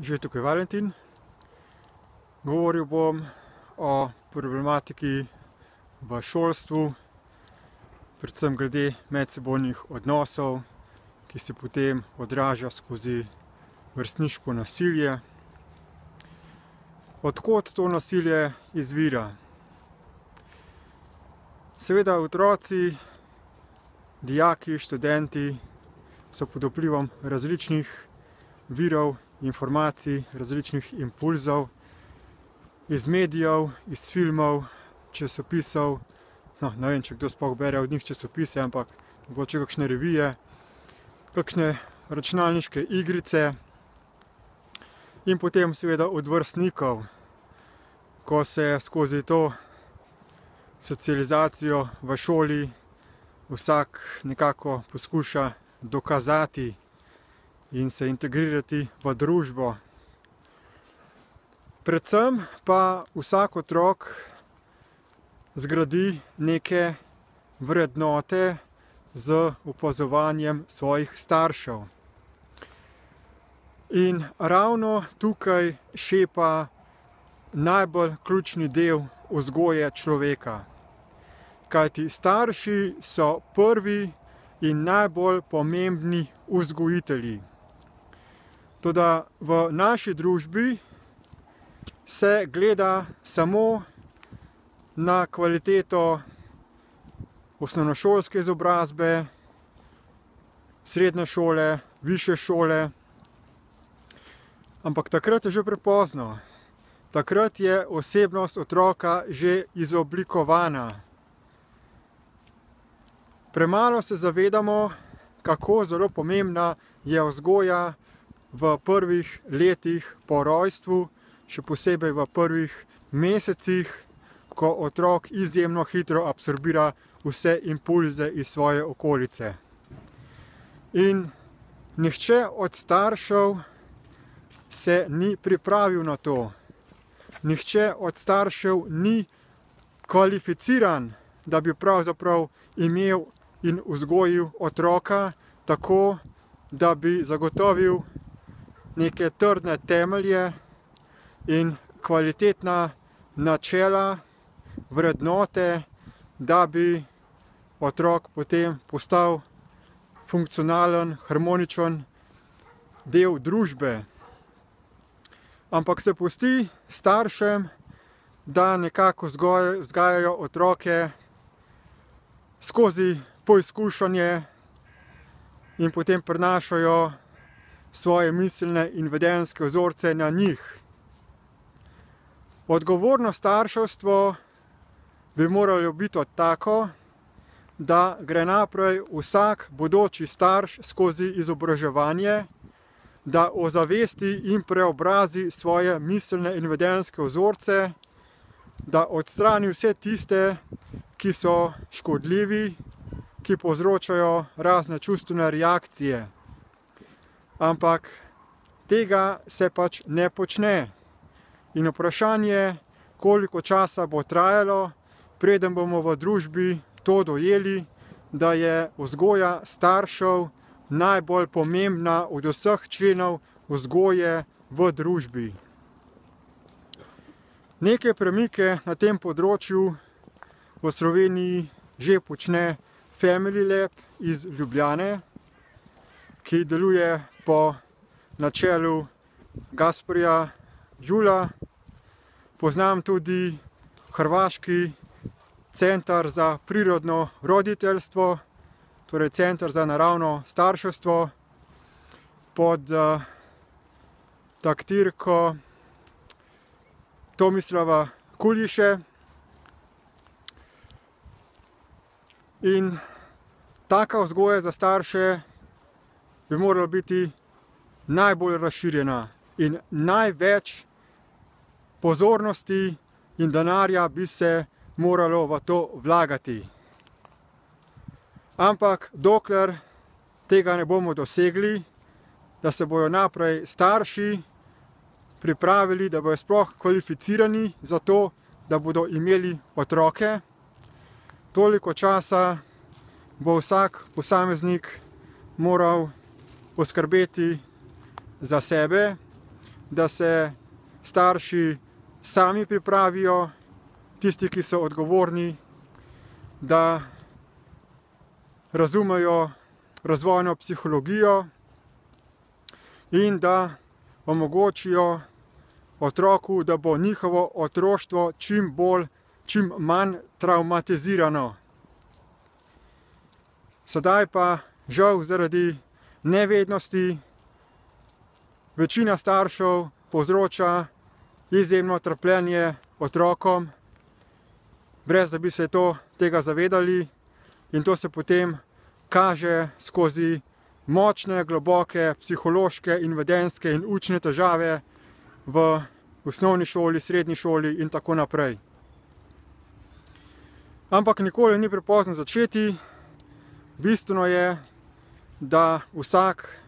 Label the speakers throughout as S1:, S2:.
S1: Že tukaj Valentin. Govoril bom o problematiki v šolstvu, predvsem glede medsebojnih odnosov, ki se potem odraža skozi vrstniško nasilje. Od kod to nasilje izvira? Seveda otroci, dijaki, študenti so pod vplivom različnih virov informacij, različnih impulzov iz medijev, iz filmov, časopisov. No, ne vem, če kdo sploh bere od njih časopise, ampak mogoče kakšne revije, kakšne računalniške igrice in potem seveda od vrstnikov, ko se skozi to socializacijo v šoli vsak nekako poskuša dokazati in se integrirati v družbo. Predvsem pa vsak otrok zgradi neke vrednote z opazovanjem svojih staršev. In ravno tukaj šepa najbolj ključni del vzgoje človeka. Kajti starši so prvi in najbolj pomembni vzgojitelji. Toda v naši družbi se gleda samo na kvaliteto osnovnošolske izobrazbe, srednje šole, višje šole, ampak takrat je že prepozno. Takrat je osebnost otroka že izoblikovana. Premalo se zavedamo, kako zelo pomembna je vzgoja v prvih letih po rojstvu, še posebej v prvih mesecih, ko otrok izjemno hitro absorbira vse impulze iz svoje okolice. In nihče od staršev se ni pripravil na to. Nihče od staršev ni kvalificiran, da bi pravzaprav imel in vzgojil otroka tako, da bi zagotovil neke trdne temelje in kvalitetna načela, vrednote, da bi otrok potem postal funkcionalen, harmoničen del družbe. Ampak se pusti staršem, da nekako vzgajajo otroke skozi poizkušanje in potem prenašajo svoje miselne in vedenjske vzorce na njih. Odgovorno starševstvo bi moralo biti tako, da gre naprej vsak bodoči starš skozi izobraževanje, da ozavesti in preobrazi svoje miselne in vedenjske vzorce, da odstrani vse tiste, ki so škodljivi, ki povzročajo razne čustvene reakcije. Ampak tega se pač ne počne. In vprašanje, koliko časa bo trajalo, preden bomo v družbi to dojeli, da je vzgoja staršev najbolj pomembna od vseh členov vzgoje v družbi. Neke premike na tem področju v Sloveniji že počne Family Lab iz Ljubljane, ki deluje po načelu Gasparija Jula. Poznam tudi hrvaški center za prirodno roditeljstvo, torej center za naravno starševstvo pod taktirko Tomislava Kuljiše. In taka vzgoja za starše bi morala biti najbolj razširjena in največ pozornosti in denarja bi se moralo v to vlagati. Ampak dokler tega ne bomo dosegli, da se bojo naprej starši pripravili, da bojo sploh kvalificirani za to, da bodo imeli otroke, toliko časa bo vsak posameznik moral poskrbeti za sebe, da se starši sami pripravijo, tisti, ki so odgovorni, da razumejo razvojno psihologijo in da omogočijo otroku, da bo njihovo otroštvo čim manj travmatizirano. Sedaj pa žal zaradi nevednosti večina staršev povzroča izjemno trpljenje otrokom, brez da bi se tega zavedali, in to se potem kaže skozi močne, globoke psihološke in vedenjske in učne težave v osnovni šoli, srednji šoli in tako naprej. Ampak nikoli ni prepozno začeti. Bistveno je, da vsak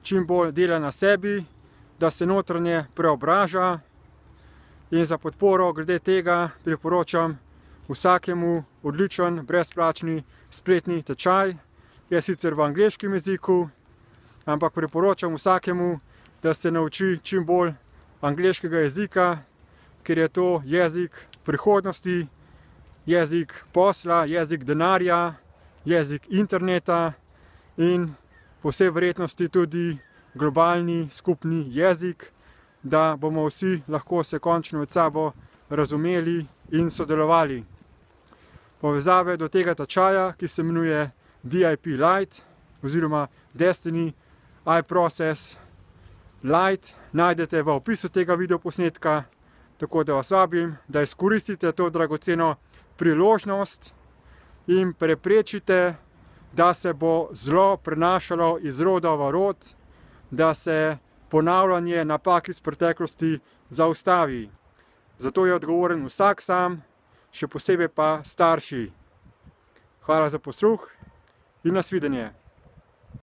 S1: čim bolj dela na sebi, da se notranje preobraža, in za podporo glede tega priporočam vsakemu odličen brezplačni spletni tečaj. Je sicer v angleškem jeziku, ampak priporočam vsakemu, da se nauči čim bolj angleškega jezika, ker je to jezik prihodnosti, jezik posla, jezik denarja, jezik interneta in po vsej verjetnosti tudi globalni skupni jezik, da bomo vsi lahko se končno med sabo razumeli in sodelovali. Povezave do tega tečaja, ki se imenuje DIP Lite oziroma Destiny iProcess Lite, najdete v opisu tega videoposnetka, tako da vas vabim, da izkoristite to dragoceno priložnost in preprečite, da se bo zlo prenašalo iz roda v rod, da se ponavljanje napak iz preteklosti zaustavi. Zato je odgovoren vsak sam, še posebej pa starši. Hvala za posluh in nasvidenje.